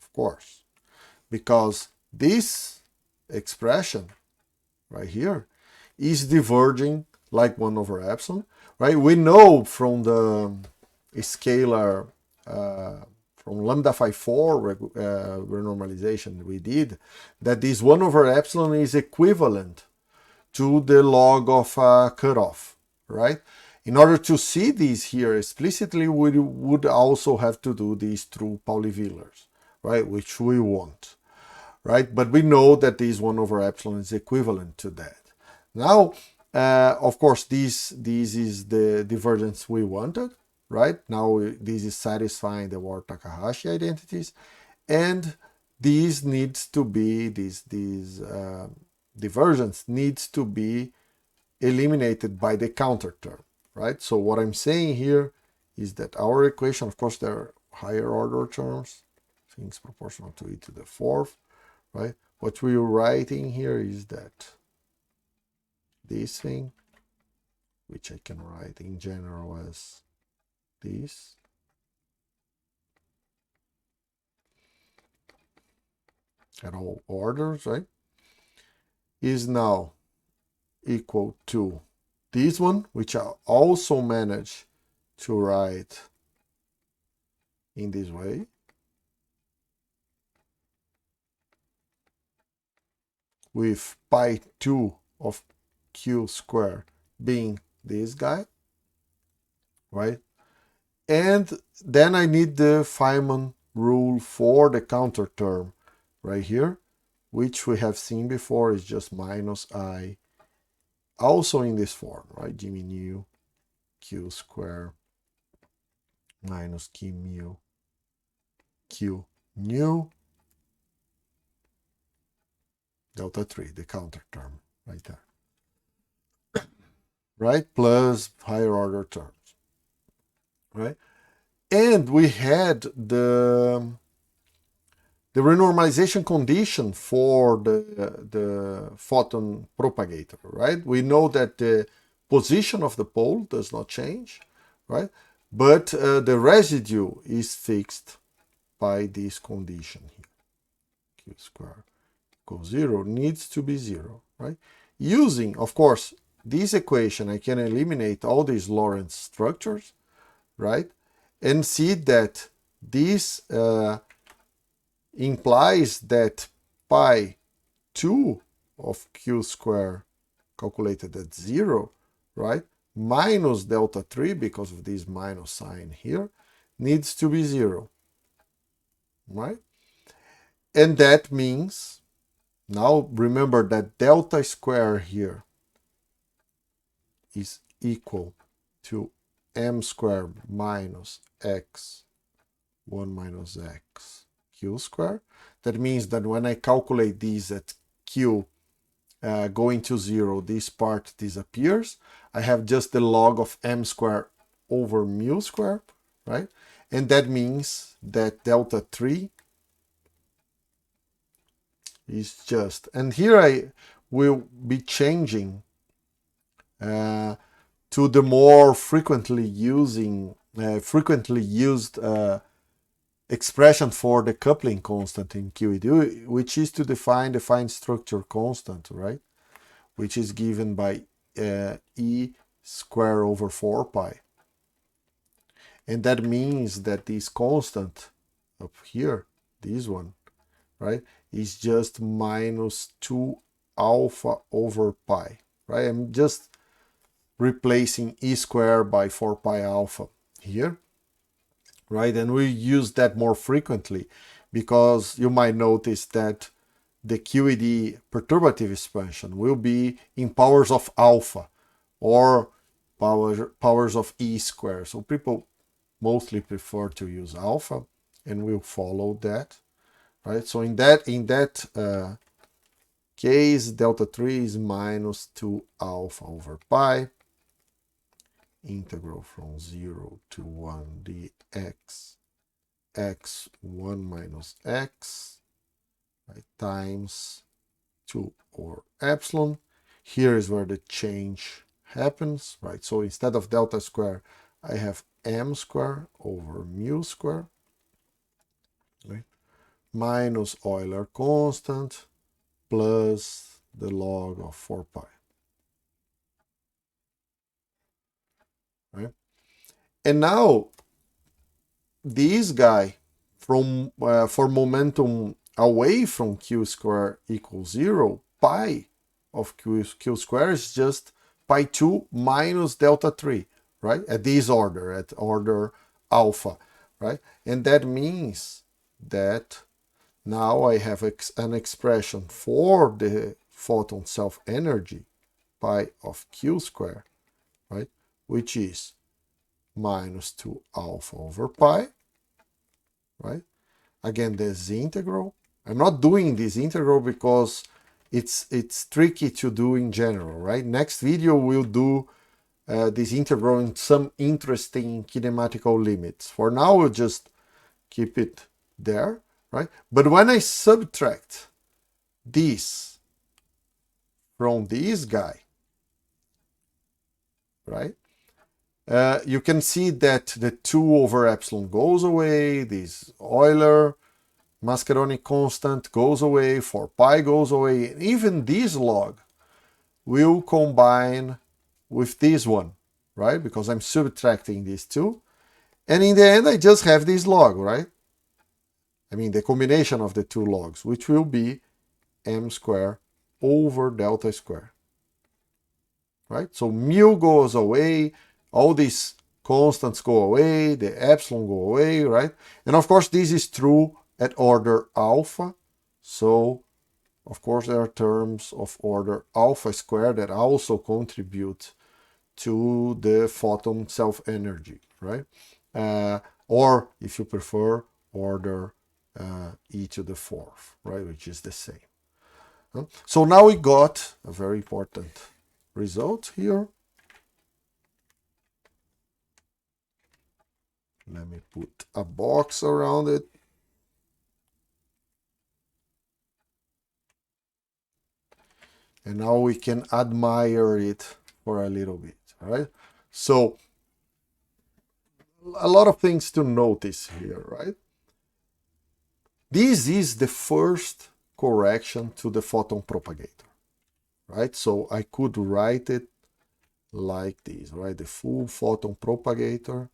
of course, because this expression right here is diverging like 1 over epsilon, right? We know from the scalar, from lambda phi 4 renormalization we did, that this 1 over epsilon is equivalent to the log of cutoff, right? In order to see this here explicitly, we would also have to do this through Pauli-Villers, right? Which we won't, right? But we know that this 1 over epsilon is equivalent to that. Now, of course, this is the divergence we wanted, right? Now this is satisfying the Ward-Takahashi identities, and this needs to be, this divergence needs to be eliminated by the counter term, right? So what I'm saying here is that our equation, of course, there are higher order terms, things proportional to e to the 4th, right? What we're writing here is that this thing, which I can write in general as this, at all orders, right, is now equal to this one, which I also manage to write in this way, with pi 2 of q squared being this guy, right? And then I need the Feynman rule for the counter term right here, which we have seen before is just minus I, also in this form, right? G mu q squared minus q mu q nu delta 3, the counter term right there, right? Plus higher order terms, right? And we had the renormalization condition for the photon propagator, right? We know that the position of the pole does not change, right? But the residue is fixed by this condition here. Q squared equals 0 needs to be 0, right? Using, of course, this equation, I can eliminate all these Lorentz structures, right? And see that this implies that pi 2 of q squared calculated at 0, right, minus delta 3, because of this minus sign here, needs to be 0, right? And that means, now remember that delta squared here is equal to m squared minus x 1 minus x q squared. That means that when I calculate these at q going to 0, this part disappears. I have just the log of m squared over mu squared, right? And that means that delta 3 is just, and here I will be changing to the more frequently used expression for the coupling constant in QED, which is to define the fine structure constant, right? Which is given by E squared over 4 pi. And that means that this constant up here, this one, right, is just minus 2 alpha over pi, right? I'm just replacing E squared by 4 pi alpha here, right? And we use that more frequently because you might notice that the QED perturbative expansion will be in powers of alpha or powers of E squared. So people mostly prefer to use alpha, and we'll follow that, right? So in that case, delta 3 is minus 2 alpha over pi, integral from 0 to 1 dx x1 minus x, right, times 2 over epsilon. Here is where the change happens, right? So instead of delta squared, I have m squared over mu squared, right, minus Euler constant plus the log of 4 pi. And now this guy from for momentum away from q square equals 0, pi of q square is just pi 2 minus delta 3, right? At this order, at order alpha, right? And that means that now I have an expression for the photon self-energy, pi of q square, right? Which is minus 2 alpha over pi, right? Again, this integral. I'm not doing this integral because it's tricky to do in general, right? Next video we'll do this integral in some interesting kinematical limits. For now, we'll just keep it there, right? But when I subtract this from this guy, right? You can see that the 2 over epsilon goes away, this Euler Mascheroni constant goes away, 4 pi goes away, and even this log will combine with this one, right? Because I'm subtracting these two. And in the end, I just have this log, right? I mean, the combination of the two logs, which will be m squared over delta squared, right? So mu goes away, all these constants go away, the epsilon go away, right? And of course, this is true at order alpha. So, of course, there are terms of order alpha squared that also contribute to the photon self-energy, right? Or, if you prefer, order e to the fourth, right? Which is the same. So now we got a very important result here. Let me put a box around it. And now we can admire it for a little bit, right? So a lot of things to notice here, right? This is the first correction to the photon propagator, right? So I could write it like this, right? The full photon propagator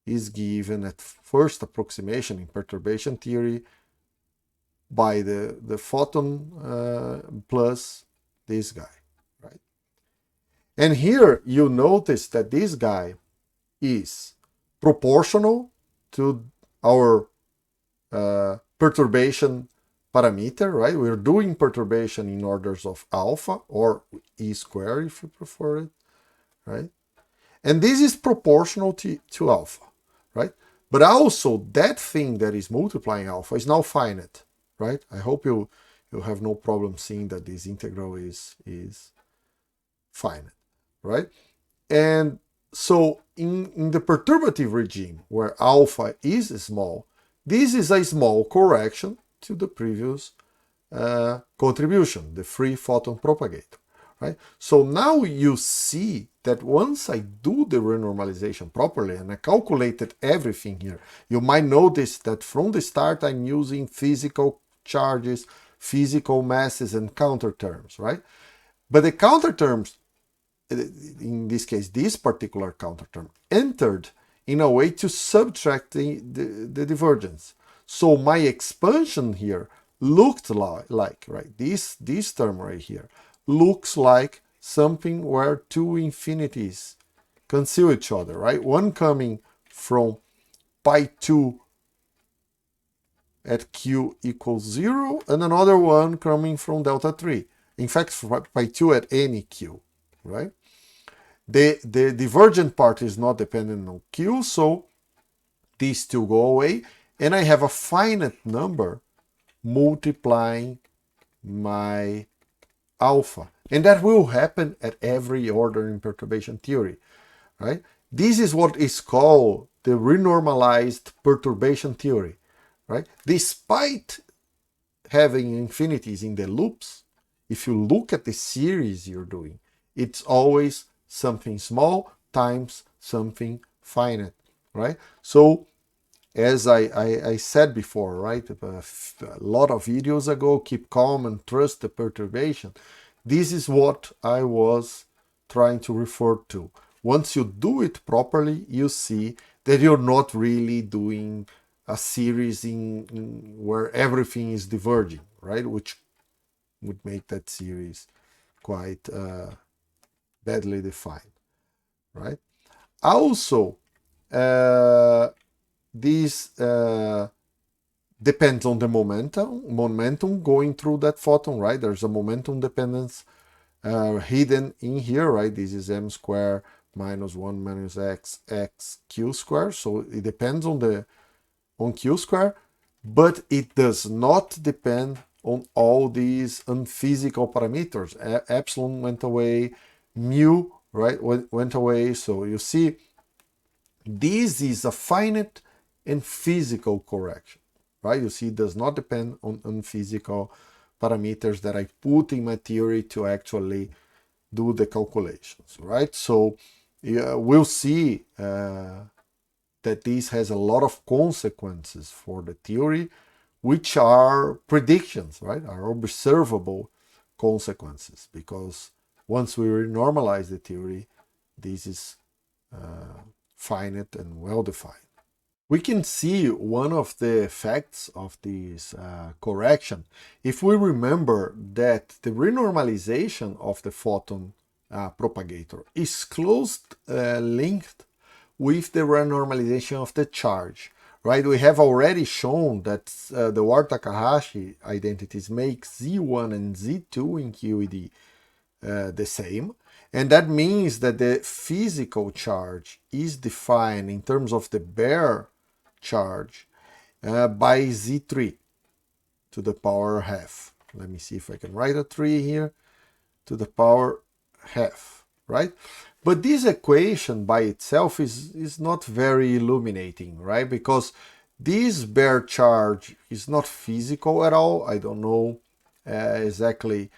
is given at first approximation in perturbation theory by the photon plus this guy, right? And here you notice that this guy is proportional to our perturbation parameter, right? We're doing perturbation in orders of alpha or e squared if you prefer it, right? And this is proportional to alpha, right? But also that thing that is multiplying alpha is now finite, right? I hope you have no problem seeing that this integral is finite, right? And so in the perturbative regime where alpha is small, this is a small correction to the previous contribution, the free photon propagator, right? So now you see that once I do the renormalization properly and I calculated everything here, you might notice that from the start I'm using physical charges, physical masses, and counter terms, right? But the counter terms, in this case, this particular counter term, entered in a way to subtract the divergence. So my expansion here looked like, right, this term right here looks like something where two infinities cancel each other, right? One coming from pi 2 at q equals 0, and another one coming from delta 3. In fact, pi 2 at any q, right? The divergent part is not dependent on q, so these two go away, and I have a finite number multiplying my alpha. And that will happen at every order in perturbation theory, right? This is what is called the renormalized perturbation theory, right? Despite having infinities in the loops, if you look at the series you're doing, it's always something small times something finite, right? So as I said before, right, a lot of videos ago, keep calm and trust the perturbation. This is what I was trying to refer to. once you do it properly, you see that you're not really doing a series where everything is diverging, right? Which would make that series quite badly defined, right? Also, this depends on the momentum going through that photon, right? There's a momentum dependence hidden in here, right? This is m squared minus 1 minus x q squared. So it depends on q squared, but it does not depend on all these unphysical parameters. Epsilon went away, mu, right, went away. So you see, this is a finite and physical correction, right? You see, it does not depend on physical parameters that I put in my theory to actually do the calculations, right? So yeah, we'll see that this has a lot of consequences for the theory, which are predictions, right? Are observable consequences, because once we renormalize the theory, this is finite and well defined. We can see one of the effects of this correction if we remember that the renormalization of the photon propagator is closely linked with the renormalization of the charge, right? We have already shown that the Ward-Takahashi identities make Z1 and Z2 in QED the same, and that means that the physical charge is defined in terms of the bare charge by Z3 to the power half. Let me see if I can write a 3 here, to the power half, right? But this equation by itself is not very illuminating, right? Because this bare charge is not physical at all. I don't know exactly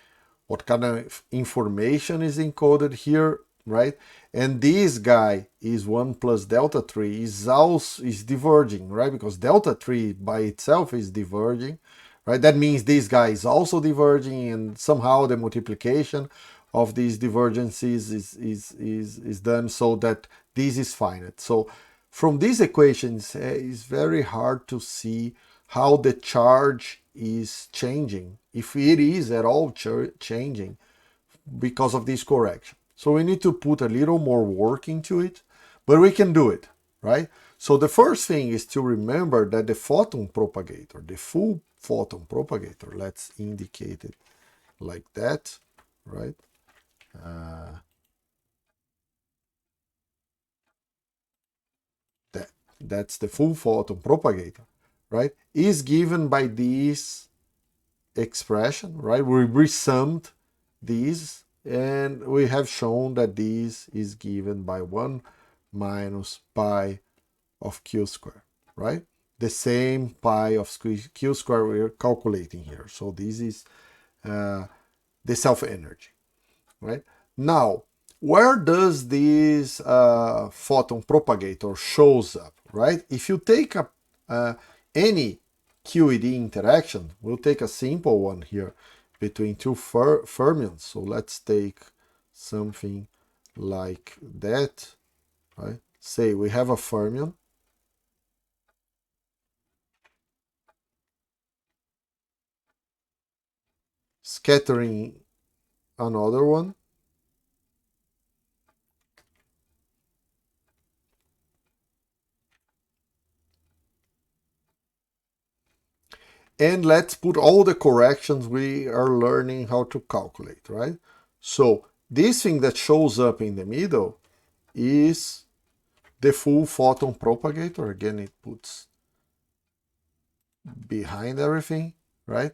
what kind of information is encoded here, right? And this guy is 1 plus delta 3 is diverging, right? Because delta 3 by itself is diverging, right? That means this guy is also diverging, and somehow the multiplication of these divergences is done so that this is finite. So from these equations, it's very hard to see how the charge is changing, if it is at all changing because of this correction. So we need to put a little more work into it, but we can do it, right? So the first thing is to remember that the photon propagator, the full photon propagator, let's indicate it like that, right? That's the full photon propagator, right? Is given by this expression, right? We resummed these, and we have shown that this is given by 1 minus pi of q squared, right? The same pi of q squared we're calculating here. So this is the self-energy, right? Now, where does this photon propagator shows up, right? If you take any QED interaction, we'll take a simple one here between two fermions. So let's take something like that, right? Say we have a fermion, scattering another one, and let's put all the corrections we are learning how to calculate, right? So this thing that shows up in the middle is the full photon propagator. Again, it puts behind everything, right?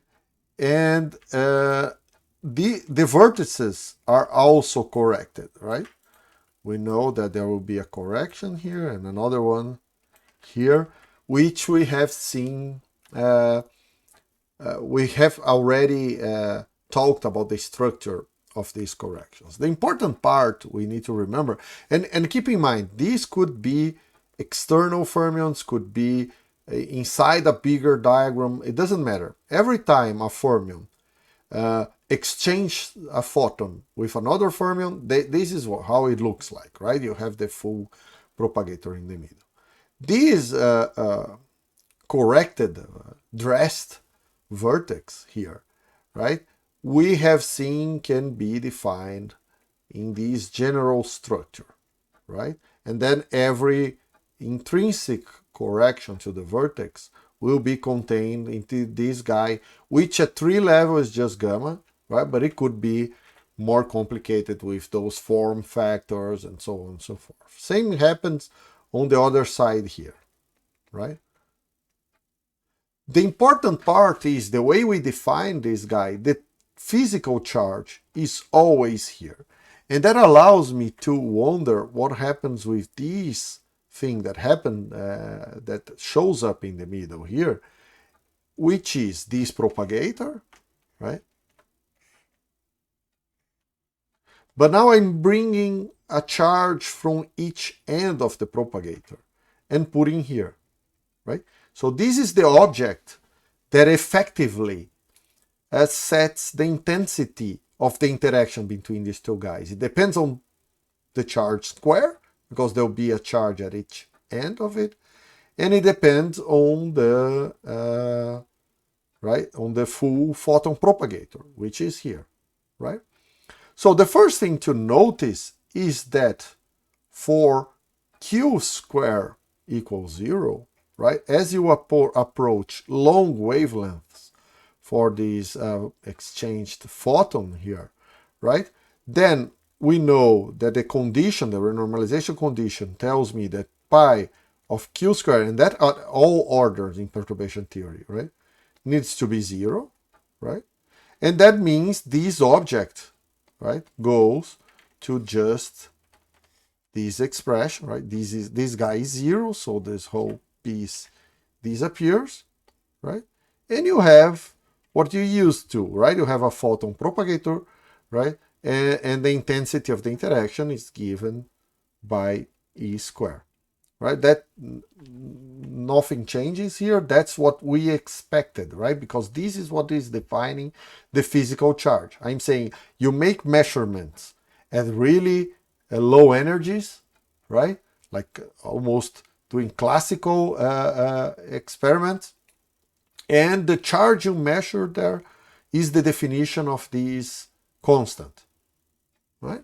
And the vertices are also corrected, right? We know that there will be a correction here and another one here, which we have seen we have already talked about the structure of these corrections. The important part we need to remember, and keep in mind, these could be external fermions, could be inside a bigger diagram, it doesn't matter. Every time a fermion exchange a photon with another fermion, this is how it looks like, right? You have the full propagator in the middle. This corrected, dressed vertex here, right, we have seen can be defined in this general structure, right? And then every intrinsic correction to the vertex will be contained into this guy, which at 3 level is just gamma, right? But it could be more complicated with those form factors and so on and so forth. Same happens on the other side here, right? The important part is the way we define this guy, the physical charge is always here. And that allows me to wonder what happens with this thing that happened, that shows up in the middle here, which is this propagator, right? But now I'm bringing a charge from each end of the propagator and putting here, right? So this is the object that effectively sets the intensity of the interaction between these two guys. It depends on the charge square, because there'll be a charge at each end of it, and it depends on the on the full photon propagator, which is here, right? So the first thing to notice is that for Q square equals 0, right, as you approach long wavelengths for this exchanged photon here, right, then we know that the condition, the renormalization condition, tells me that pi of Q squared, and that are all orders in perturbation theory, right, needs to be 0, right? And that means this object, right, goes to just this expression, right? This guy is 0, so this whole piece disappears, right? And you have what you used to, right? You have a photon propagator, right? And the intensity of the interaction is given by E squared, right? That nothing changes here. That's what we expected, right? Because this is what is defining the physical charge. I'm saying you make measurements at really low energies, right? Like almost doing classical experiments. And the charge you measure there is the definition of this constant, right?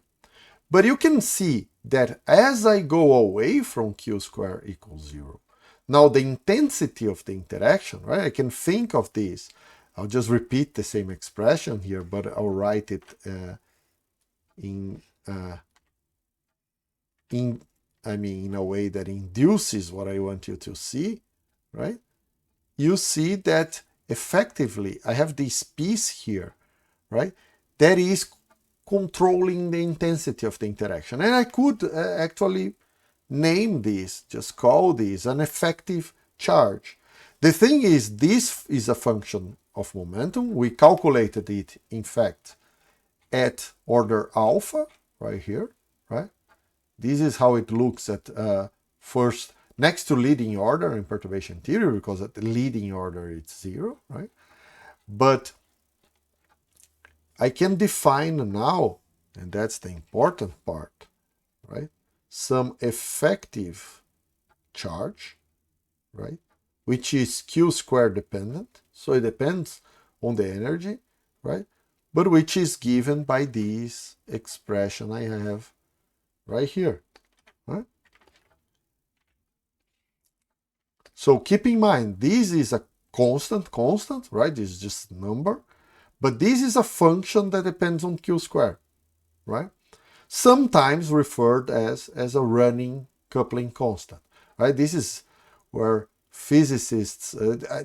But you can see that as I go away from Q squared equals 0, now the intensity of the interaction, right? I can think of this. I'll just repeat the same expression here, but I'll write it in a way that induces what I want you to see, right? You see that effectively I have this piece here, right, that is controlling the intensity of the interaction. And I could actually name this, just call this an effective charge. The thing is, this is a function of momentum. We calculated it, in fact, at order alpha, right here, right? This is how it looks at first, next to leading order in perturbation theory, because at the leading order it's 0, right? But I can define now, and that's the important part, right, some effective charge, right, which is Q squared dependent, so it depends on the energy, right, but which is given by this expression I have right here, right? So keep in mind, this is a constant, right? This is just a number, but this is a function that depends on Q squared, right? Sometimes referred as a running coupling constant, right? This is where physicists,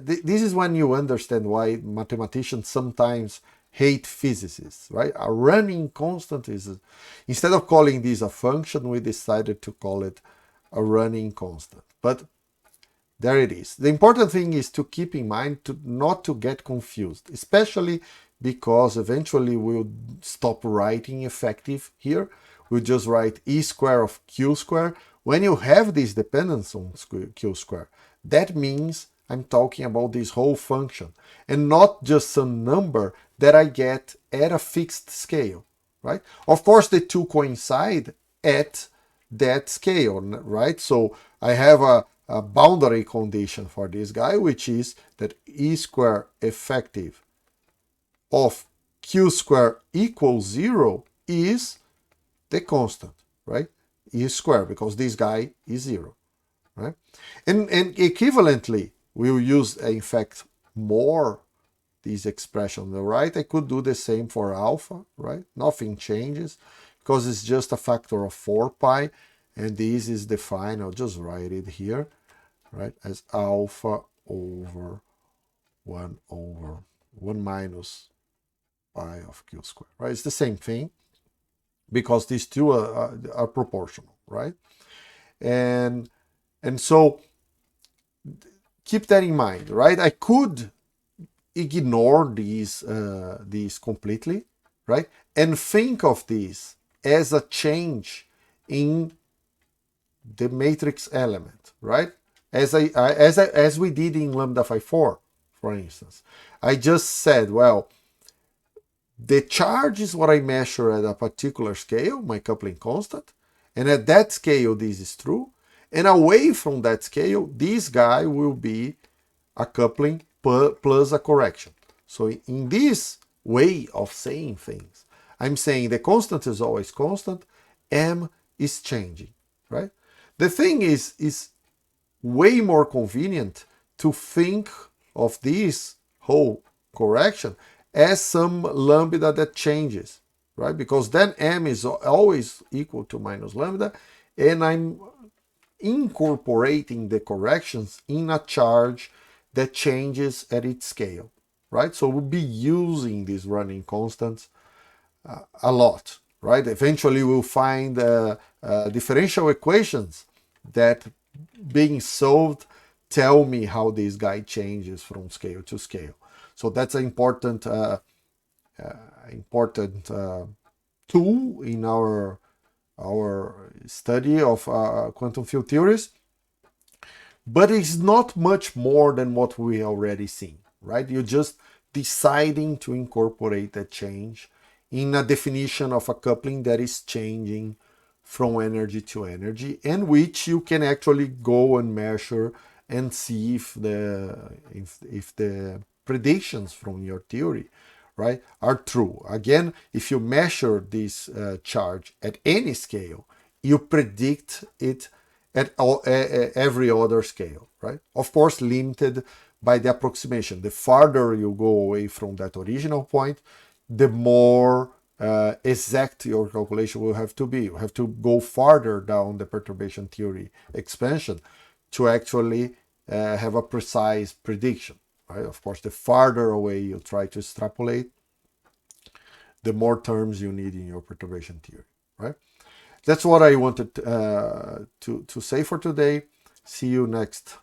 this is when you understand why mathematicians sometimes hate physicists, right? A running constant is, instead of calling this a function, we decided to call it a running constant. But there it is. The important thing is to keep in mind not to get confused, especially because eventually we'll stop writing effective here. We'll just write E squared of Q squared. When you have this dependence on Q squared, that means I'm talking about this whole function, and not just some number that I get at a fixed scale, right? Of course, the two coincide at that scale, right? So I have a boundary condition for this guy, which is that E square effective of Q square equals 0 is the constant, right? E square, because this guy is 0, right? And equivalently, we'll use, in fact, more this expression on the right. I could do the same for alpha, right? Nothing changes because it's just a factor of 4 pi, and this is defined, I'll just write it here, right, as alpha over 1 minus pi of q squared, right? It's the same thing because these two are proportional, right? And so keep that in mind, right? I could ignore these completely, right, and think of this as a change in the matrix element, right? As we did in lambda phi 4, for instance. I just said, well, the charge is what I measure at a particular scale, my coupling constant, and at that scale this is true, and away from that scale this guy will be a coupling plus a correction. So in this way of saying things, I'm saying the constant is always constant, m is changing, right? The thing is way more convenient to think of this whole correction as some lambda that changes, right? Because then m is always equal to minus lambda, and I'm incorporating the corrections in a charge that changes at its scale, right? So we'll be using these running constants a lot, right? Eventually we'll find differential equations that, being solved, tell me how this guy changes from scale to scale. So that's an important tool in our study of quantum field theories. But it's not much more than what we already seen, right? You're just deciding to incorporate that change in a definition of a coupling that is changing from energy to energy, and which you can actually go and measure and see if the predictions from your theory, right, are true. Again, if you measure this charge at any scale, you predict it at every other scale, right? Of course, limited by the approximation. The farther you go away from that original point, the more exact your calculation will have to be. You have to go farther down the perturbation theory expansion to actually have a precise prediction, right? Of course, the farther away you try to extrapolate, the more terms you need in your perturbation theory, right? That's what I wanted to say for today. See you next